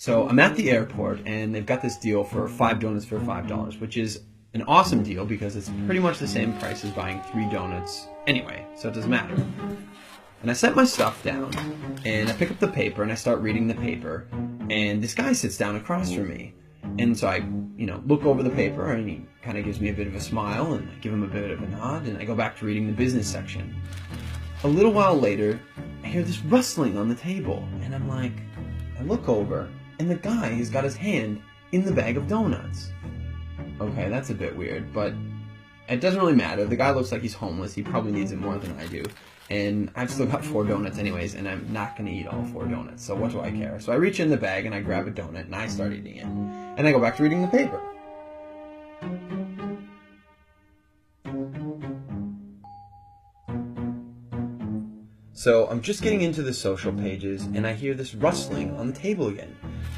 So I'm at the airport, and they've got this deal for 5 donuts for $5, which is an awesome deal because it's pretty much the same price as buying 3 donuts anyway, so it doesn't matter. And I set my stuff down, and I pick up the paper, and I start reading the paper, and this guy sits down across from me. And so I, look over the paper, and he kind of gives me a bit of a smile, and I give him a bit of a nod, and I go back to reading the business section. A little while later, I hear this rustling on the table, and I look over, and the guy has got his hand in the bag of donuts. Okay, that's a bit weird, but it doesn't really matter. The guy looks like he's homeless. He probably needs it more than I do. And I've still got 4 donuts anyways, and I'm not going to eat all 4 donuts, so what do I care? So I reach in the bag, and I grab a donut, and I start eating it. And I go back to reading the paper. So I'm just getting into the social pages, and I hear this rustling on the table again.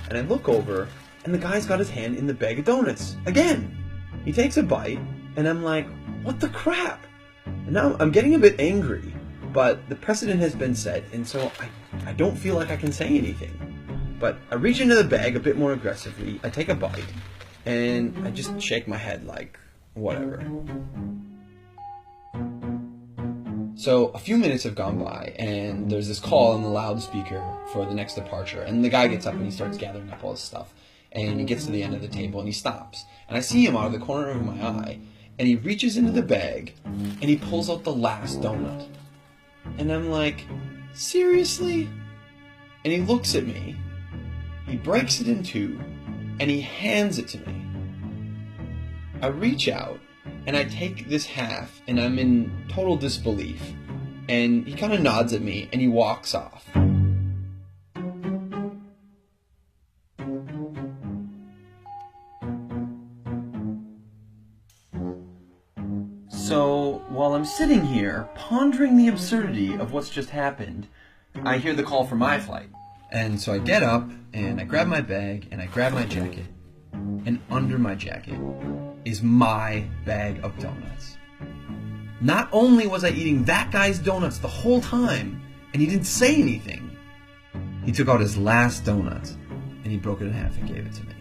And I look over, and the guy's got his hand in the bag of donuts again. He takes a bite, and I'm like, what the crap? And now I'm getting a bit angry, but the precedent has been set, and so I don't feel like I can say anything. But I reach into the bag a bit more aggressively, I take a bite, and I just shake my head like, whatever. So a few minutes have gone by, and there's this call on the loudspeaker for the next departure, and the guy gets up and he starts gathering up all his stuff, and he gets to the end of the table and he stops, and I see him out of the corner of my eye, and he reaches into the bag and he pulls out the last donut, and I'm like, seriously? And he looks at me, he breaks it in 2, and he hands it to me. I reach out, and I take this half, and I'm in total disbelief. And he kind of nods at me, and he walks off. So, while I'm sitting here, pondering the absurdity of what's just happened, I hear the call for my flight. And so I get up, and I grab my bag, and I grab my jacket, and under my jacket is my bag of donuts. Not only was I eating that guy's donuts the whole time, and he didn't say anything, he took out his last donut, and he broke it in half and gave it to me.